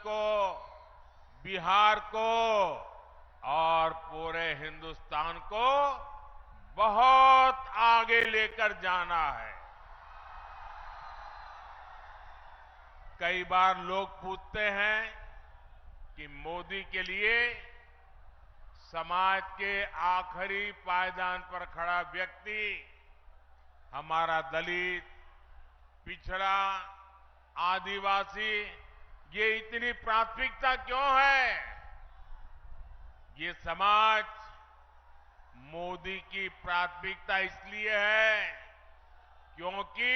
को, बिहार को और पूरे हिंदुस्तान को बहुत आगे लेकर जाना है। कई बार लोग पूछते हैं कि मोदी के लिए समाज के आखिरी पायदान पर खड़ा व्यक्ति हमारा दलित, पिछड़ा, आदिवासी ये इतनी प्राथमिकता क्यों है? ये समाज मोदी की प्राथमिकता इसलिए है क्योंकि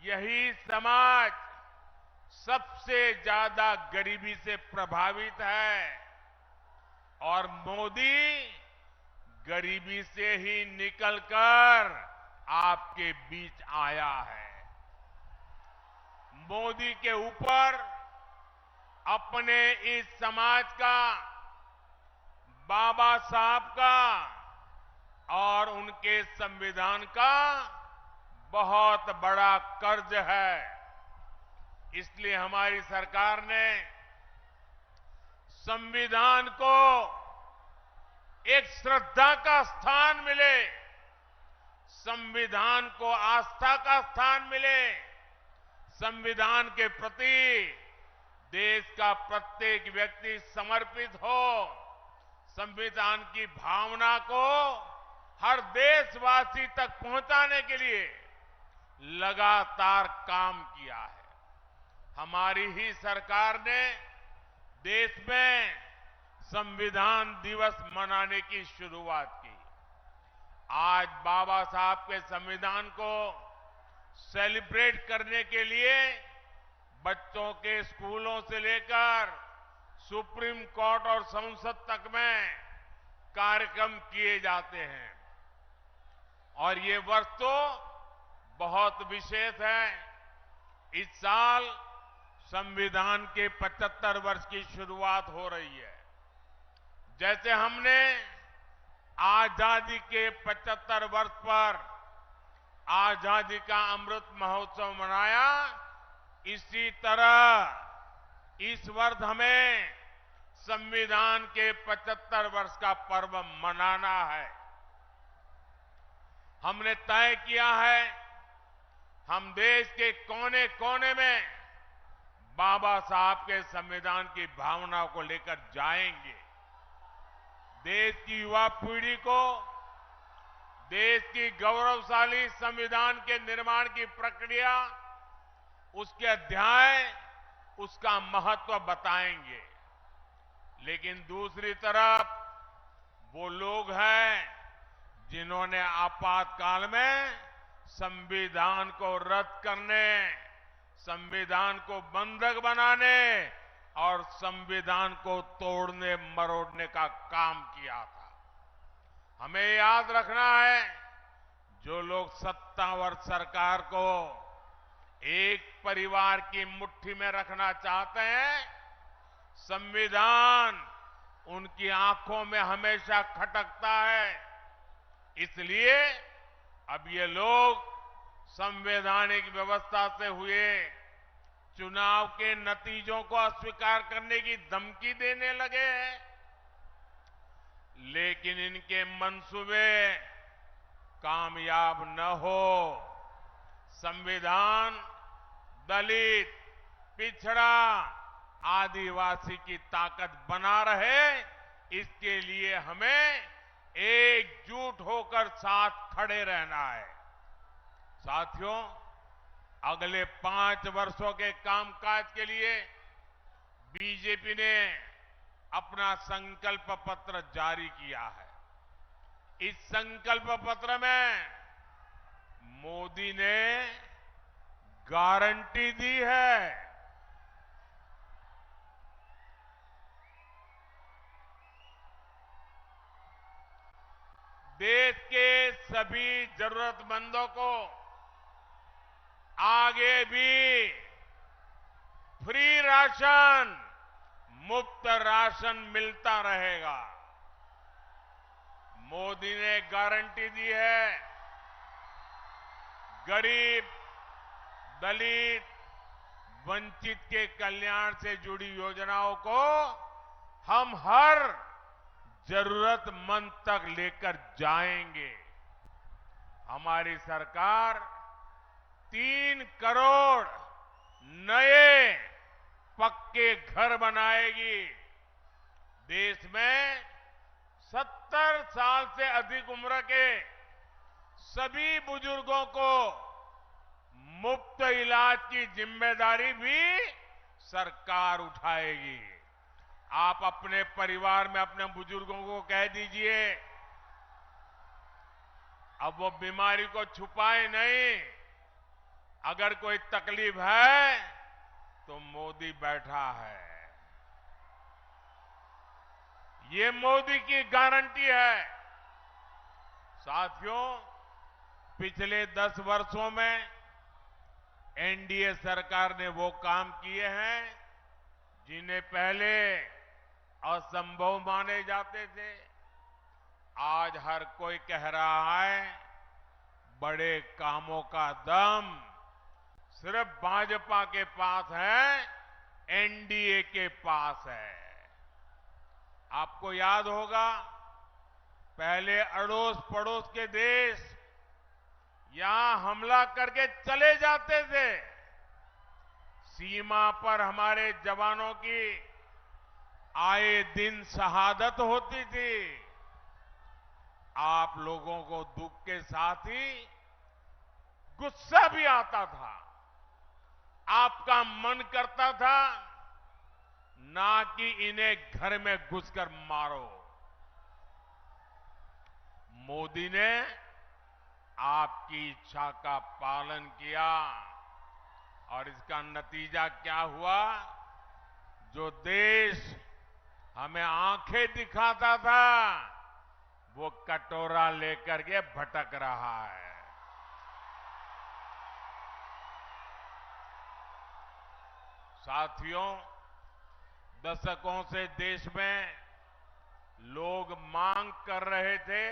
यही समाज सबसे ज्यादा गरीबी से प्रभावित है और मोदी गरीबी से ही निकलकर आपके बीच आया है। मोदी के ऊपर अपने इस समाज का, बाबा साहब का और उनके संविधान का बहुत बड़ा कर्ज है। इसलिए हमारी सरकार ने संविधान को एक श्रद्धा का स्थान मिले, संविधान को आस्था का स्थान मिले, संविधान के प्रति देश का प्रत्येक व्यक्ति समर्पित हो, संविधान की भावना को हर देशवासी तक पहुंचाने के लिए लगातार काम किया है। हमारी ही सरकार ने देश में संविधान दिवस मनाने की शुरुआत की। आज बाबा साहब के संविधान को सेलिब्रेट करने के लिए बच्चों के स्कूलों से लेकर सुप्रीम कोर्ट और संसद तक में कार्यक्रम किए जाते हैं और ये वर्ष तो बहुत विशेष है। इस साल संविधान के 75 वर्ष की शुरुआत हो रही है। जैसे हमने आजादी के 75 वर्ष पर आजादी का अमृत महोत्सव मनाया, इसी तरह इस वर्ष हमें संविधान के 75 वर्ष का पर्व मनाना है। हमने तय किया है हम देश के कोने कोने में बाबा साहब के संविधान की भावना को लेकर जाएंगे। देश की युवा पीढ़ी को देश की गौरवशाली संविधान के निर्माण की प्रक्रिया, उसके अध्याय, उसका महत्व बताएंगे। लेकिन दूसरी तरफ वो लोग हैं जिन्होंने आपातकाल में संविधान को रद्द करने, संविधान को बंधक बनाने और संविधान को तोड़ने मरोड़ने का काम किया था। हमें याद रखना है, जो लोग सत्तावर सरकार को एक परिवार की मुट्ठी में रखना चाहते हैं, संविधान उनकी आंखों में हमेशा खटकता है। इसलिए अब ये लोग संवैधानिक व्यवस्था से हुए चुनाव के नतीजों को अस्वीकार करने की धमकी देने लगे हैं। लेकिन इनके मंसूबे कामयाब न हो। संविधान दलित, पिछड़ा, आदिवासी की ताकत बना रहे, इसके लिए हमें एकजुट होकर साथ खड़े रहना है। साथियों, अगले 5 वर्षों के कामकाज के लिए बीजेपी ने अपना संकल्प पत्र जारी किया है। इस संकल्प पत्र में मोदी ने गारंटी दी है देश के सभी जरूरतमंदों को आगे भी फ्री राशन, मुफ्त राशन मिलता रहेगा। मोदी ने गारंटी दी है गरीब, दलित, वंचित के कल्याण से जुड़ी योजनाओं को हम हर जरूरतमंद तक लेकर जाएंगे। हमारी सरकार 3 करोड़ नए पक्के घर बनाएगी। देश में 70 साल से अधिक उम्र के सभी बुजुर्गों को मुफ्त इलाज की जिम्मेदारी भी सरकार उठाएगी। आप अपने परिवार में अपने बुजुर्गों को कह दीजिए, अब वो बीमारी को छुपाए नहीं। अगर कोई तकलीफ है तो मोदी बैठा है। ये मोदी की गारंटी है। साथियों, पिछले 10 वर्षों में एनडीए सरकार ने वो काम किए हैं जिन्हें पहले असंभव माने जाते थे। आज हर कोई कह रहा है बड़े कामों का दम सिर्फ भाजपा के पास है, एनडीए के पास है। आपको याद होगा, पहले अड़ोस पड़ोस के देश यहां हमला करके चले जाते थे। सीमा पर हमारे जवानों की आए दिन शहादत होती थी। आप लोगों को दुख के साथ ही गुस्सा भी आता था। आपका मन करता था ना कि इन्हें घर में घुसकर मारो। मोदी ने आपकी इच्छा का पालन किया और इसका नतीजा क्या हुआ? जो देश हमें आंखें दिखाता था वो कटोरा लेकर के भटक रहा है। साथियों, दशकों से देश में लोग मांग कर रहे थे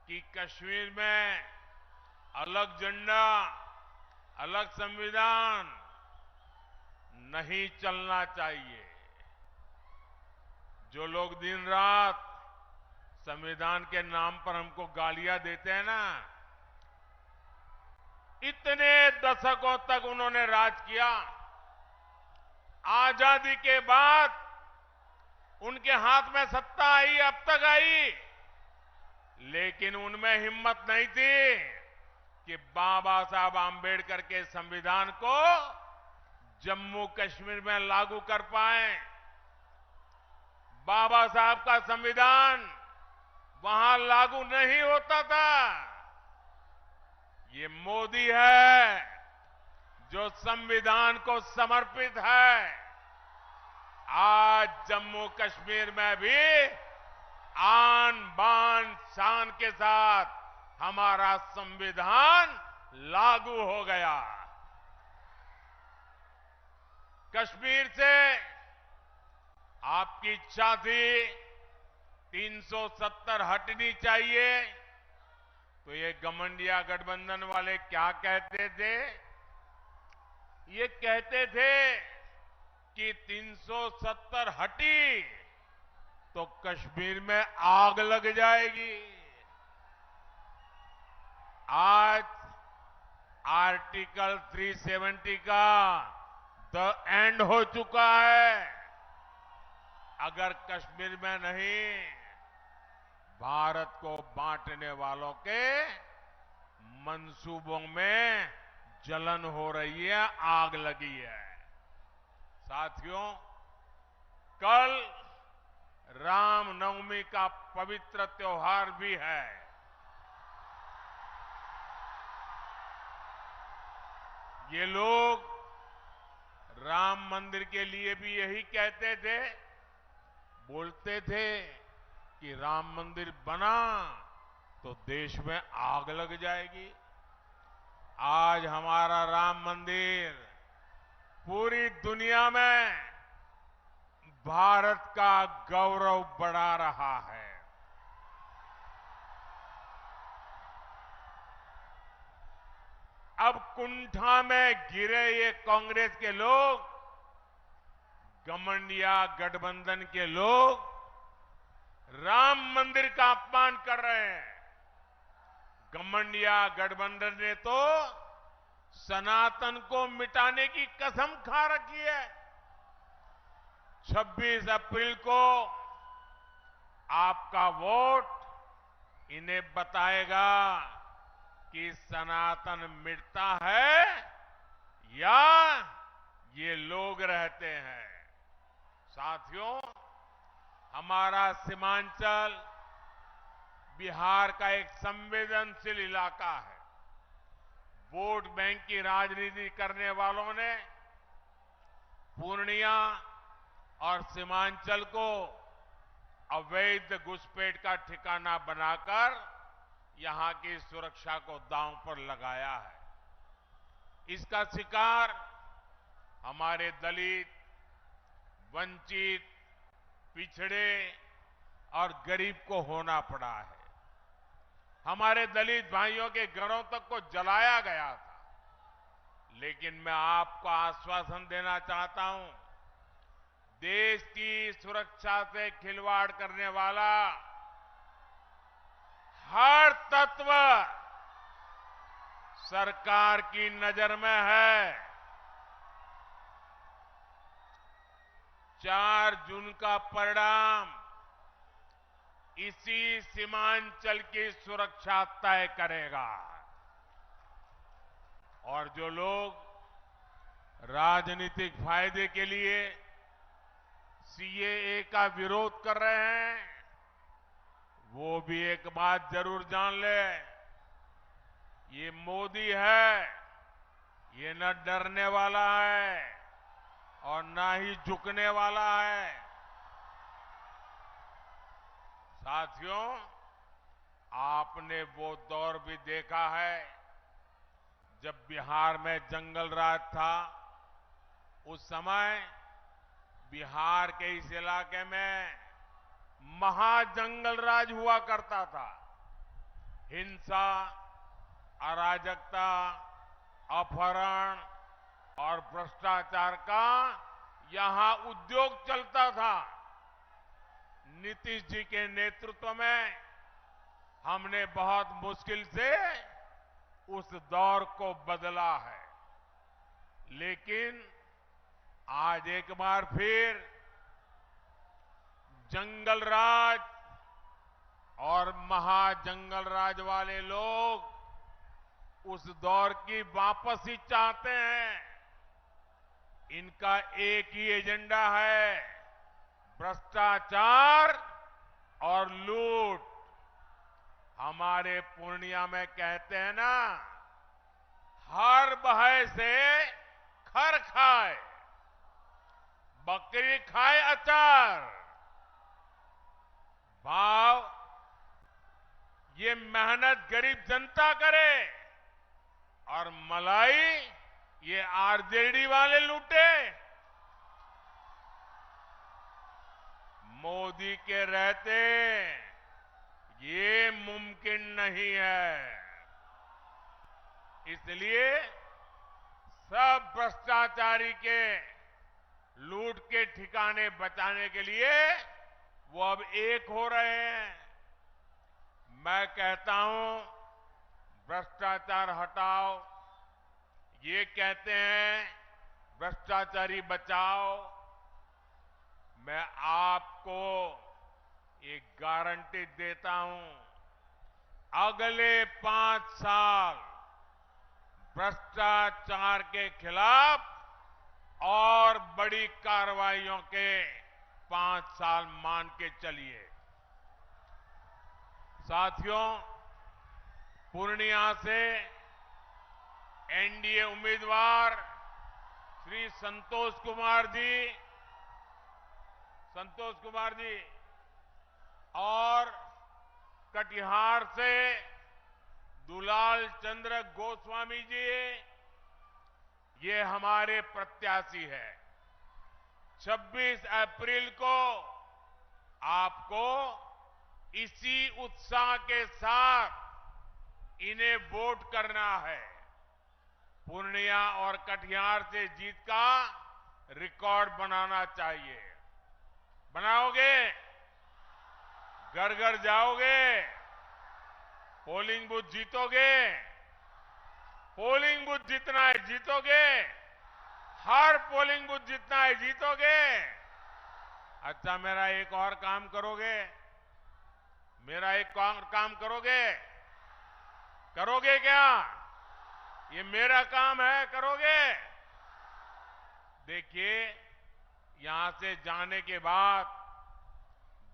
कि कश्मीर में अलग झंडा, अलग संविधान नहीं चलना चाहिए। जो लोग दिन रात संविधान के नाम पर हमको गालियां देते हैं ना, इतने दशकों तक उन्होंने राज किया। आजादी के बाद उनके हाथ में सत्ता आई, अब तक आई, लेकिन उनमें हिम्मत नहीं थी कि बाबा साहब आंबेडकर के संविधान को जम्मू कश्मीर में लागू कर पाए। बाबा साहब का संविधान वहां लागू नहीं होता था। ये मोदी है जो संविधान को समर्पित है। आज जम्मू कश्मीर में भी आन बान शान के साथ हमारा संविधान लागू हो गया। कश्मीर से आपकी इच्छा थी 370 हटनी चाहिए, तो ये घमंडिया गठबंधन वाले क्या कहते थे? ये कहते थे कि 370 हटी तो कश्मीर में आग लग जाएगी। आज आर्टिकल 370 का द एंड हो चुका है। अगर कश्मीर में नहीं, भारत को बांटने वालों के मंसूबों में जलन हो रही है, आग लगी है। साथियों, कल रामनवमी का पवित्र त्योहार भी है। ये लोग राम मंदिर के लिए भी यही कहते थे, बोलते थे कि राम मंदिर बना तो देश में आग लग जाएगी। आज हमारा राम मंदिर पूरी दुनिया में भारत का गौरव बढ़ा रहा है। अब कुंठा में गिरे ये कांग्रेस के लोग, गठबंधन गठबंधन के लोग राम मंदिर का अपमान कर रहे हैं। गठबंधन गठबंधन ने तो सनातन को मिटाने की कसम खा रखी है। 26 अप्रैल को आपका वोट इन्हें बताएगा कि सनातन मिटता है या ये लोग रहते हैं। साथियों, हमारा सीमांचल बिहार का एक संवेदनशील इलाका है। वोट बैंक की राजनीति करने वालों ने पूर्णिया और सीमांचल को अवैध घुसपैठ का ठिकाना बनाकर यहां की सुरक्षा को दांव पर लगाया है। इसका शिकार हमारे दलित, वंचित, पिछड़े और गरीब को होना पड़ा है। हमारे दलित भाइयों के घरों तक को जलाया गया था। लेकिन मैं आपको आश्वासन देना चाहता हूं, देश की सुरक्षा से खिलवाड़ करने वाला हर तत्व सरकार की नजर में है। 4 जून का परिणाम इसी सीमांचल की सुरक्षा तय करेगा। और जो लोग राजनीतिक फायदे के लिए सीएए का विरोध कर रहे हैं, वो भी एक बात जरूर जान ले, ये मोदी है, ये न डरने वाला है और ना ही झुकने वाला है। साथियों, आपने वो दौर भी देखा है जब बिहार में जंगल राज था। उस समय बिहार के इस इलाके में महाजंगल राज हुआ करता था। हिंसा, अराजकता, अपहरण और भ्रष्टाचार का यहां उद्योग चलता था। नीतीश जी के नेतृत्व में हमने बहुत मुश्किल से उस दौर को बदला है। लेकिन आज एक बार फिर जंगल राज और महाजंगल राज वाले लोग उस दौर की वापसी चाहते हैं। इनका एक ही एजेंडा है, भ्रष्टाचार और लूट। हमारे पूर्णिया में कहते हैं ना, हर बहे से खर खाए, बकरी खाए अचार। भाव ये मेहनत गरीब जनता करे और मलाई ये आरजेडी वाले लूटे। मोदी के रहते ये मुमकिन नहीं है। इसलिए सब भ्रष्टाचारी के लूट के ठिकाने बचाने के लिए वो अब एक हो रहे हैं। मैं कहता हूं, भ्रष्टाचार हटाओ, ये कहते हैं भ्रष्टाचारी बचाओ। मैं आपको एक गारंटी देता हूं, अगले 5 साल भ्रष्टाचार के खिलाफ और बड़ी कार्रवाइयों के 5 साल मान के चलिए। साथियों, पूर्णिया से एनडीए उम्मीदवार श्री संतोष कुमार जी और कटिहार से दुलाल चंद्र गोस्वामी जी, ये हमारे प्रत्याशी है। 26 अप्रैल को आपको इसी उत्साह के साथ इन्हें वोट करना है। पूर्णिया और कटिहार से जीत का रिकॉर्ड बनाना चाहिए। बनाओगे? घर घर जाओगे? पोलिंग बूथ जीतोगे? पोलिंग बूथ जीतना है, जीतोगे? हर पोलिंग बूथ जीतना है, जीतोगे? अच्छा, मेरा एक और काम करोगे? मेरा एक और काम करोगे? करोगे क्या? ये मेरा काम है, करोगे? देखिए, यहां से जाने के बाद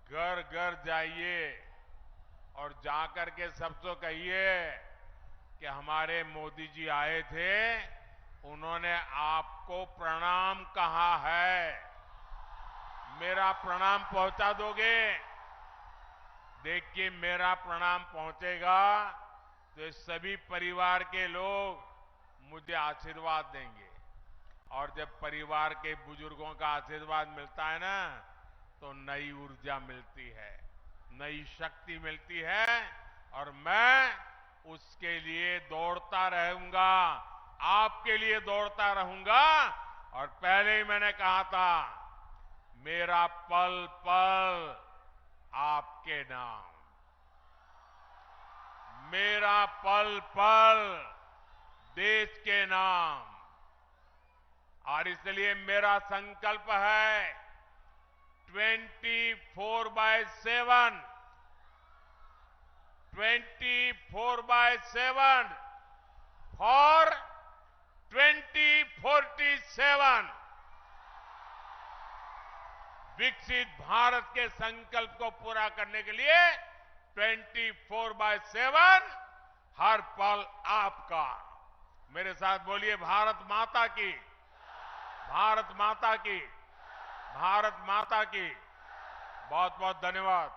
घर घर जाइए और जाकर के सबसे कहिए कि हमारे मोदी जी आए थे, उन्होंने आपको प्रणाम कहा है, मेरा प्रणाम पहुंचा दोगे? देखिए, मेरा प्रणाम पहुंचेगा तो सभी परिवार के लोग मुझे आशीर्वाद देंगे, और जब परिवार के बुजुर्गों का आशीर्वाद मिलता है ना, तो नई ऊर्जा मिलती है, नई शक्ति मिलती है, और मैं उसके लिए दौड़ता रहूंगा, आपके लिए दौड़ता रहूंगा। और पहले ही मैंने कहा था, मेरा पल पल आपके नाम, मेरा पल पल देश के नाम। और इसलिए मेरा संकल्प है 24/7 फॉर 2047 विकसित भारत के संकल्प को पूरा करने के लिए 24/7 हर पल आपका। मेरे साथ बोलिए, भारत माता की, भारत माता की, भारत माता की। बहुत बहुत धन्यवाद।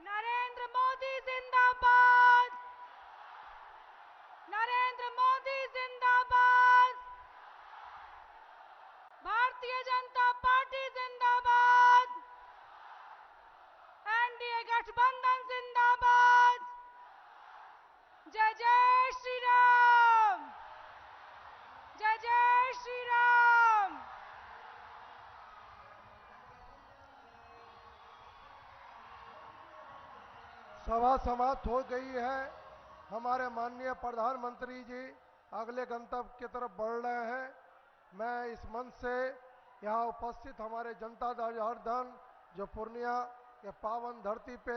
नरेंद्र मोदी जिंदाबाद, नरेंद्र मोदी जिंदाबाद, भारतीय जनता पार्टी जिंदाबाद, एनडीए गठबंधन जिंदाबाद। जय जय श्री राम, जय जय श्री राम। सभा समाप्त हो गई है। हमारे माननीय प्रधानमंत्री जी अगले गंतव्य की तरफ बढ़ रहे हैं। मैं इस मंच से यहाँ उपस्थित हमारे जनता दल जो पूर्णिया के पावन धरती पे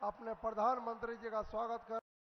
अपने प्रधानमंत्री जी का स्वागत कर